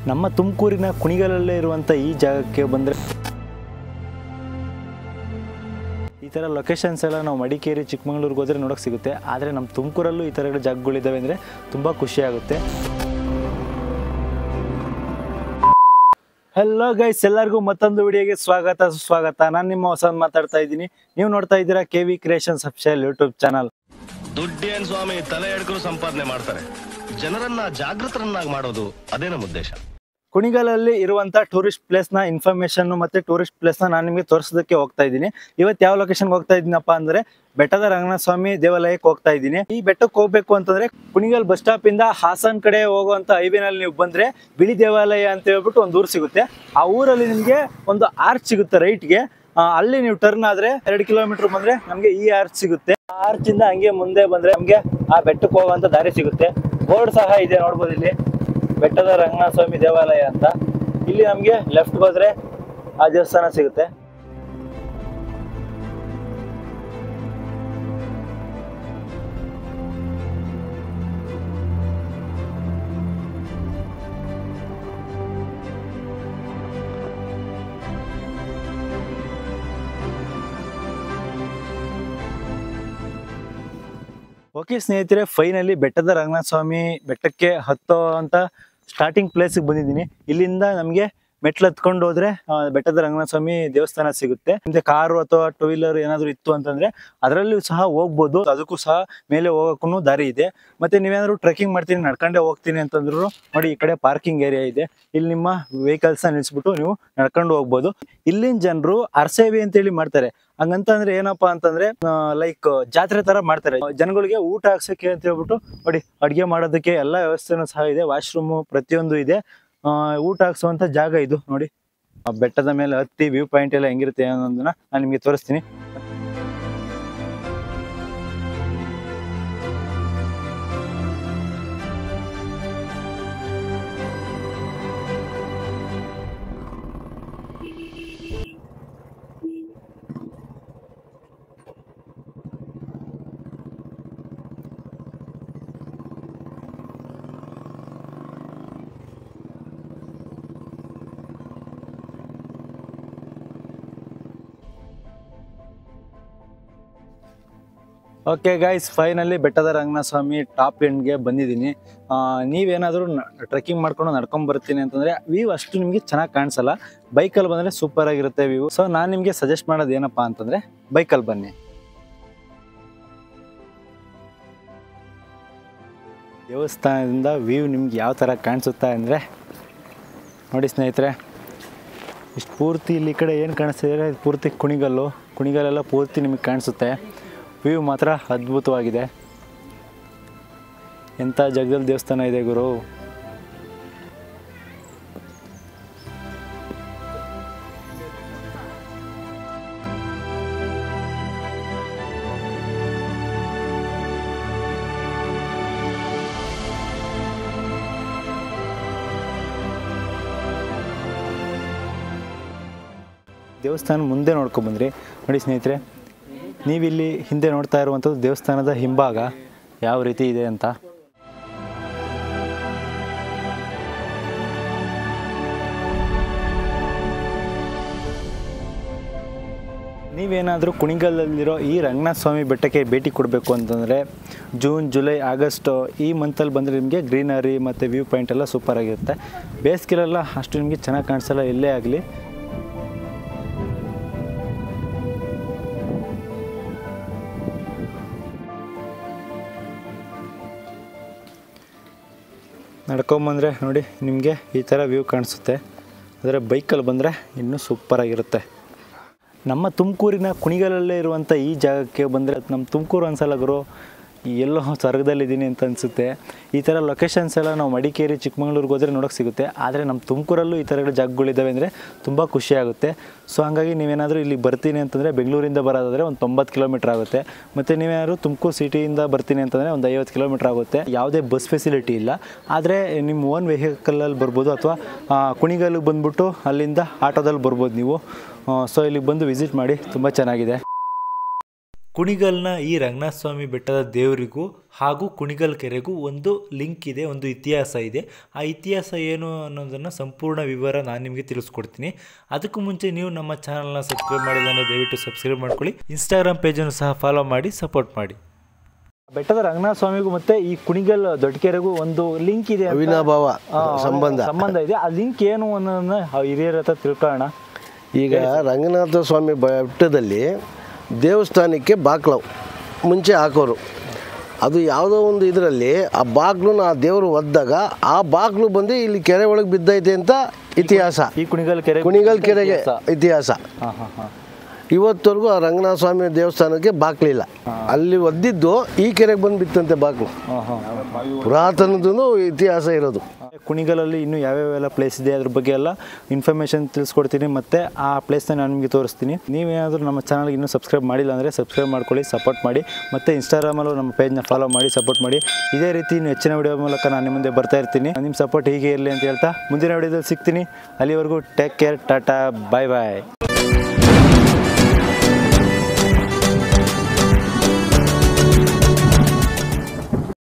ನಮ್ಮ ತುಮಕೂರಿನ ಕುಣಿಗಲಲ್ಲೇ ಇರುವಂಥ ಈ ಜಾಗಕ್ಕೆ ಬಂದರೆ ಈ ಥರ ಲೊಕೇಶನ್ಸ್ ಎಲ್ಲ ನಾವು ಮಡಿಕೇರಿ ಚಿಕ್ಕಮಗಳೂರಿಗೆ ಹೋದರೆ ನೋಡೋಕ್ಕೆ ಸಿಗುತ್ತೆ. ಆದರೆ ನಮ್ಮ ತುಮಕೂರಲ್ಲೂ ಈ ಥರ ಜಾಗಗಳಿದ್ದಾವೆ ಅಂದರೆ ತುಂಬ ಖುಷಿಯಾಗುತ್ತೆ. ಹಲೋ ಗೈಸ್, ಎಲ್ಲರಿಗೂ ಮತ್ತೊಂದು ವಿಡಿಯೋಗೆ ಸುಸ್ವಾಗತ. ನಾನು ನಿಮ್ಮ ಹೊಸನ್ ಮಾತಾಡ್ತಾ ಇದ್ದೀನಿ. ನೀವು ನೋಡ್ತಾ ಇದ್ದೀರಾ KV creations official YouTube channel. ದುಡ್ಡೇನ್ ಸ್ವಾಮಿ ತಲೆ ಎಡ್ಕರು ಸಂಪಾದನೆ ಮಾಡ್ತಾರೆ, ಜನರನ್ನ ಜಾಗೃತರನ್ನಾಗಿ ಮಾಡೋದು ಅದೇ ನಮ್ಮ ಉದ್ದೇಶ. ಕುಣಿಗಲಲ್ಲಿ ಇರುವಂಥ ಟೂರಿಸ್ಟ್ ಪ್ಲೇಸ್ನ ಇನ್ಫಾರ್ಮೇಷನ್ ಮತ್ತು ಟೂರಿಸ್ಟ್ ಪ್ಲೇಸ್ನ ನಾನು ನಿಮಗೆ ತೋರಿಸೋದಕ್ಕೆ ಹೋಗ್ತಾ ಇದ್ದೀನಿ. ಇವತ್ತು ಯಾವ ಲೊಕೇಶನ್ಗೆ ಹೋಗ್ತಾ ಇದ್ದೀನಪ್ಪ ಅಂದರೆ ಬೆಟ್ಟದ ರಂಗನಾಥ ಸ್ವಾಮಿ ದೇವಾಲಯಕ್ಕೆ ಹೋಗ್ತಾ ಇದ್ದೀನಿ. ಈ ಬೆಟ್ಟಕ್ಕೆ ಹೋಗಬೇಕು ಅಂತಂದರೆ ಕುಣಿಗಲ್ ಬಸ್ ಸ್ಟಾಪಿಂದ ಹಾಸನ್ ಕಡೆ ಹೋಗುವಂಥ ಹೈವೇನಲ್ಲಿ ನೀವು ಬಂದರೆ ಬಿಳಿ ದೇವಾಲಯ ಅಂತ ಹೇಳ್ಬಿಟ್ಟು ಒಂದು ಊರು ಸಿಗುತ್ತೆ. ಆ ಊರಲ್ಲಿ ನಿಮಗೆ ಒಂದು ಆರ್ಚ್ ಸಿಗುತ್ತೆ ರೈಟ್ಗೆ. ಅಲ್ಲಿ ನೀವು ಟರ್ನ್ ಆದರೆ 2 ಕಿಲೋಮೀಟರ್ ಬಂದರೆ ನಮಗೆ ಈ ಆರ್ಚ್ ಸಿಗುತ್ತೆ. ಆ ಆರ್ಚಿಂದ ಹಂಗೆ ಮುಂದೆ ಬಂದರೆ ನಮಗೆ ಆ ಬೆಟ್ಟಕ್ಕೆ ಹೋಗುವಂಥ ದಾರಿ ಸಿಗುತ್ತೆ. ಬೋರ್ಡ್ ಸಹ ಇದೆ, ನೋಡ್ಬೋದು ಇಲ್ಲಿ ಬೆಟ್ಟದ ರಂಗನಾಥ ಸ್ವಾಮಿ ದೇವಾಲಯ ಅಂತ. ಇಲ್ಲಿ ನಮಗೆ ಲೆಫ್ಟ್ ಹೋದ್ರೆ ಆ ದೇವಸ್ಥಾನ ಸಿಗುತ್ತೆ. ಓಕೆ ಸ್ನೇಹಿತರೆ, ಫೈನಲಿ ಬೆಟ್ಟದ ರಂಗನಾಥ ಸ್ವಾಮಿ ಬೆಟ್ಟಕ್ಕೆ ಹತ್ತೋ ಅಂತ ಸ್ಟಾರ್ಟಿಂಗ್ ಪ್ಲೇಸಿಗೆ ಬಂದಿದ್ದೀನಿ. ಇಲ್ಲಿಂದ ನಮಗೆ ಮೆಟ್ಲು ಹತ್ಕೊಂಡು ಹೋದ್ರೆ ಬೆಟ್ಟದ ರಂಗನಾಥ ಸ್ವಾಮಿ ದೇವಸ್ಥಾನ ಸಿಗುತ್ತೆ. ಮುಂದೆ ಕಾರು ಅಥವಾ ಟೂ ವೀಲರ್ ಏನಾದ್ರು ಇತ್ತು ಅಂತಂದ್ರೆ ಅದರಲ್ಲೂ ಸಹ ಹೋಗ್ಬೋದು. ಅದಕ್ಕೂ ಸಹ ಮೇಲೆ ಹೋಗೋಕ್ಕೂ ದಾರಿ ಇದೆ. ಮತ್ತೆ ನೀವೇನಾದ್ರು ಟ್ರೆಕ್ಕಿಂಗ್ ಮಾಡ್ತೀನಿ, ನಡ್ಕೊಂಡೇ ಹೋಗ್ತೀನಿ ಅಂತಂದ್ರು ನೋಡಿ, ಈ ಕಡೆ ಪಾರ್ಕಿಂಗ್ ಏರಿಯಾ ಇದೆ. ಇಲ್ಲಿ ನಿಮ್ಮ ವೆಹಿಕಲ್ಸ್ನ ನಿಲ್ಲಿಸ್ಬಿಟ್ಟು ನೀವು ನಡ್ಕೊಂಡು ಹೋಗ್ಬೋದು. ಇಲ್ಲಿನ ಜನರು ಅರಸೇವೆ ಅಂತೇಳಿ ಮಾಡ್ತಾರೆ. ಹಂಗಂತಂದ್ರೆ ಏನಪ್ಪಾ ಅಂತಂದ್ರೆ ಲೈಕ್ ಜಾತ್ರೆ ತರ ಮಾಡ್ತಾರೆ. ಜನಗಳಿಗೆ ಊಟ ಹಾಕ್ಸಕ್ಕೆ ಅಂತ ಹೇಳ್ಬಿಟ್ಟು ನೋಡಿ, ಅಡ್ಗೆ ಮಾಡೋದಕ್ಕೆ ಎಲ್ಲ ವ್ಯವಸ್ಥೆನೂ ಸಹ ಇದೆ. ವಾಶ್ರೂಮ್ ಪ್ರತಿಯೊಂದು ಇದೆ. ಊಟ ಹಾಕ್ಸುವಂತ ಜಾಗ ಇದು ನೋಡಿ. ಬೆಟ್ಟದ ಮೇಲೆ ಹತ್ತಿ ವ್ಯೂ ಪಾಯಿಂಟ್ ಎಲ್ಲ ಹೆಂಗಿರುತ್ತೆ ಅನ್ನೋದನ್ನ ನಾನು ನಿಮ್ಗೆ ತೋರಿಸ್ತೀನಿ. ಓಕೆ ಗೈಸ್, ಫೈನಲಿ ಬೆಟ್ಟದ ರಂಗನಾಥ ಸ್ವಾಮಿ ಟಾಪ್ ಎಂಡ್ಗೆ ಬಂದಿದ್ದೀನಿ. ನೀವೇನಾದರೂ ಟ್ರೆಕ್ಕಿಂಗ್ ಮಾಡ್ಕೊಂಡು ನಡ್ಕೊಂಡು ಬರ್ತೀನಿ ಅಂತಂದರೆ ವ್ಯೂ ಅಷ್ಟು ನಿಮಗೆ ಚೆನ್ನಾಗಿ ಕಾಣಿಸಲ್ಲ. ಬೈಕಲ್ಲಿ ಬಂದರೆ ಸೂಪರ್ ಆಗಿರುತ್ತೆ ವ್ಯೂ. ಸೊ ನಾನು ನಿಮಗೆ ಸಜೆಸ್ಟ್ ಮಾಡೋದು ಏನಪ್ಪ ಅಂತಂದರೆ ಬೈಕಲ್ಲಿ ಬನ್ನಿ. ದೇವಸ್ಥಾನದಿಂದ ವ್ಯೂ ನಿಮ್ಗೆ ಯಾವ ಥರ ಕಾಣಿಸುತ್ತೆ ಅಂದರೆ ನೋಡಿ ಸ್ನೇಹಿತರೆ, ಇಷ್ಟು ಪೂರ್ತಿ ಇಲ್ಲಿ ಕಡೆ ಏನು ಕಾಣಿಸ್ತಿದೆ ಪೂರ್ತಿ ಕುಣಿಗಲೆಲ್ಲ ಪೂರ್ತಿ ನಿಮಗೆ ಕಾಣಿಸುತ್ತೆ. ವ್ಯೂ ಮಾತ್ರ ಅದ್ಭುತವಾಗಿದೆ. ಎಂಥ ಜಗದಲ್ಲಿ ದೇವಸ್ಥಾನ ಇದೆ ಗುರು. ದೇವಸ್ಥಾನ ಮುಂದೆ ನೋಡ್ಕೊಂಡ್ಬಂದ್ರಿ ನೋಡಿ ಸ್ನೇಹಿತರೆ, ನೀವಿಲ್ಲಿ ಹಿಂದೆ ನೋಡ್ತಾ ಇರುವಂಥದ್ದು ದೇವಸ್ಥಾನದ ಹಿಂಭಾಗ ಯಾವ ರೀತಿ ಇದೆ ಅಂತ. ನೀವೇನಾದರೂ ಕುಣಿಗಲಲ್ಲಿರೋ ಈ ರಂಗನಾಥ ಸ್ವಾಮಿ ಬೆಟ್ಟಕ್ಕೆ ಭೇಟಿ ಕೊಡಬೇಕು ಅಂತಂದರೆ ಜೂನ್, ಜುಲೈ, ಆಗಸ್ಟ್ ಈ ಮಂತಲ್ಲಿ ಬಂದರೆ ನಿಮಗೆ ಗ್ರೀನರಿ ಮತ್ತು ವ್ಯೂ ಪಾಯಿಂಟ್ ಎಲ್ಲ ಸೂಪರ್ ಆಗಿರುತ್ತೆ. ಬೇಸಿಗೆಲೆಲ್ಲ ಅಷ್ಟು ನಿಮಗೆ ಚೆನ್ನಾಗಿ ಕಾಣಿಸಲ್ಲ ಎಲ್ಲೇ ಆಗಲಿ. ನಡ್ಕೊಂಬಂದರೆ ನೋಡಿ ನಿಮಗೆ ಈ ಥರ ವ್ಯೂ ಕಾಣಿಸುತ್ತೆ. ಆದರೆ ಬೈಕಲ್ಲಿ ಬಂದರೆ ಇನ್ನೂ ಸೂಪರಾಗಿರುತ್ತೆ. ನಮ್ಮ ತುಮಕೂರಿನ ಕುಣಿಗಲಲ್ಲೇ ಇರುವಂಥ ಈ ಜಾಗಕ್ಕೆ ಬಂದರೆ ನಮ್ಮ ತುಮಕೂರು ಅನ್ಸಲ್ಲ ಗುರು, ಎಲ್ಲೋ ಸ್ವರ್ಗದಲ್ಲಿದ್ದೀನಿ ಅಂತ ಅನಿಸುತ್ತೆ. ಈ ಥರ ಲೊಕೇಶನ್ಸ್ ಎಲ್ಲ ನಾವು ಮಡಿಕೇರಿ ಚಿಕ್ಕಮಗಳೂರಿಗೆ ಹೋದರೆ ನೋಡೋಕ್ಕೆ ಸಿಗುತ್ತೆ. ಆದರೆ ನಮ್ಮ ತುಮಕೂರಲ್ಲೂ ಈ ಥರ ಜಾಗಗಳಿದ್ದಾವೆ ಅಂದರೆ ತುಂಬ ಖುಷಿಯಾಗುತ್ತೆ. ಸೊ ಹಾಗಾಗಿ ನೀವೇನಾದರೂ ಇಲ್ಲಿ ಬರ್ತೀನಿ ಅಂತಂದರೆ ಬೆಂಗಳೂರಿಂದ ಬರೋದಾದರೆ ಒಂದು 90 ಕಿಲೋಮೀಟ್ರ್ ಆಗುತ್ತೆ. ಮತ್ತು ನೀವೇನಾದ್ರು ತುಮಕೂರು ಸಿಟಿಯಿಂದ ಬರ್ತೀನಿ ಅಂತಂದರೆ ಒಂದು 50 ಕಿಲೋಮೀಟ್ರ್ ಆಗುತ್ತೆ. ಯಾವುದೇ ಬಸ್ ಫೆಸಿಲಿಟಿ ಇಲ್ಲ. ಆದರೆ ನಿಮ್ಮ ಓನ್ ವೆಹಿಕಲಲ್ಲಿ ಬರ್ಬೋದು, ಅಥವಾ ಕುಣಿಗಲ್ಗೆ ಬಂದುಬಿಟ್ಟು ಅಲ್ಲಿಂದ ಆಟೋದಲ್ಲಿ ಬರ್ಬೋದು ನೀವು. ಸೊ ಇಲ್ಲಿಗೆ ಬಂದು ವಿಸಿಟ್ ಮಾಡಿ, ತುಂಬ ಚೆನ್ನಾಗಿದೆ. ಕುಣಿಗಲ್ನ ಈ ರಂಗನಾಥ ಸ್ವಾಮಿ ಬೆಟ್ಟದ ದೇವರಿಗೂ ಹಾಗೂ ಕುಣಿಗಲ್ ಕೆರೆಗೂ ಒಂದು ಲಿಂಕ್ ಇದೆ, ಒಂದು ಇತಿಹಾಸ ಇದೆ. ಆ ಇತಿಹಾಸ ಏನು ಅನ್ನೋದನ್ನು ಸಂಪೂರ್ಣ ವಿವರ ನಾನು ನಿಮಗೆ ತಿಳಿಸ್ಕೊಡ್ತೀನಿ. ಅದಕ್ಕೂ ಮುಂಚೆ ನೀವು ನಮ್ಮ ಚಾನಲ್ನ ಸಬ್ಸ್ಕ್ರೈಬ್ ಮಾಡಿಲ್ಲ ಅಂದರೆ ದಯವಿಟ್ಟು ಸಬ್ಸ್ಕ್ರೈಬ್ ಮಾಡ್ಕೊಳ್ಳಿ. ಇನ್ಸ್ಟಾಗ್ರಾಮ್ ಪೇಜನ್ನು ಸಹ ಫಾಲೋ ಮಾಡಿ ಸಪೋರ್ಟ್ ಮಾಡಿ. ಬೆಟ್ಟದ ರಂಗನಾಥ ಸ್ವಾಮಿಗೂ ಮತ್ತೆ ಈ ಕುಣಿಗಲ್ ದೊಡ್ಡಕೆರೆಗೂ ಒಂದು ಲಿಂಕ್ ಇದೆ, ಅವಿನಾಭಾವ ಸಂಬಂಧ ಇದೆ. ಆ ಲಿಂಕ್ ಏನು ಅನ್ನೋದನ್ನ ಹಿರಿಯರ ಹತ್ರ ತಿಳ್ಕೊಳ್ಳೋಣ. ಈಗ ರಂಗನಾಥ ಸ್ವಾಮಿ ಬೆಟ್ಟದಲ್ಲಿ ದೇವಸ್ಥಾನಕ್ಕೆ ಬಾಗ್ಲು ಮುಂಚೆ ಹಾಕೋರು. ಅದು ಯಾವುದೋ ಒಂದು ಇದರಲ್ಲಿ ಆ ಬಾಗ್ಲು ಆ ದೇವರು ಒದ್ದಾಗ ಆ ಬಾಗ್ಲು ಬಂದು ಇಲ್ಲಿ ಕೆರೆ ಒಳಗೆ ಬಿದ್ದೈತೆ ಅಂತ ಇತಿಹಾಸ. ಈ ಕುಣಿಗಲ್ ಕೆರೆಗೆ ಇತಿಹಾಸ. ಇವತ್ತವರೆಗೂ ಆ ರಂಗನಾಥ ಸ್ವಾಮಿ ದೇವಸ್ಥಾನಕ್ಕೆ ಬಾಗ್ಲಿಲ್ಲ. ಅಲ್ಲಿ ಒದ್ದಿದ್ದು ಈ ಕೆರೆಗೆ ಬಂದು ಬಿತ್ತಂತೆ ಬಾಗ್ಲು. ಪುರಾತನದೂ ಇತಿಹಾಸ ಇರೋದು. ಕುಣಿಗಲಲ್ಲಿ ಇನ್ನೂ ಯಾವ್ಯಾವೆಲ್ಲ ಪ್ಲೇಸ್ ಇದೆ ಅದ್ರ ಬಗ್ಗೆ ಎಲ್ಲ ಇನ್ಫಾರ್ಮೇಷನ್ ತಿಳಿಸ್ಕೊಡ್ತೀನಿ, ಮತ್ತು ಆ ಪ್ಲೇಸ್ನ ನಾನು ನಿಮಗೆ ತೋರಿಸ್ತೀನಿ. ನೀವೇನಾದರೂ ನಮ್ಮ ಚಾನಲ್ಗೆ ಇನ್ನೂ ಸಬ್ಸ್ಕ್ರೈಬ್ ಮಾಡಿಲ್ಲ ಅಂದರೆ ಸಬ್ಸ್ಕ್ರೈಬ್ ಮಾಡ್ಕೊಳ್ಳಿ, ಸಪೋರ್ಟ್ ಮಾಡಿ. ಮತ್ತು ಇನ್ಸ್ಟಾಗ್ರಾಮಲ್ಲೂ ನಮ್ಮ ಪೇಜ್ನ ಫಾಲೋ ಮಾಡಿ, ಸಪೋರ್ಟ್ ಮಾಡಿ. ಇದೇ ರೀತಿ ಇನ್ನು ಹೆಚ್ಚಿನ ವಿಡಿಯೋ ಮೂಲಕ ನಾನು ನಿಮ್ಮ ಮುಂದೆ ಬರ್ತಾ ಇರ್ತೀನಿ. ನಿಮ್ಮ ಸಪೋರ್ಟ್ ಹೀಗೆ ಇರಲಿ ಅಂತ ಹೇಳ್ತಾ ಮುಂದಿನ ವಿಡಿಯೋದಲ್ಲಿ ಸಿಗ್ತೀನಿ. ಅಲ್ಲಿವರೆಗೂ ಟೇಕ್ ಕೇರ್, ಟಾಟಾ, ಬಾಯ್ ಬಾಯ್.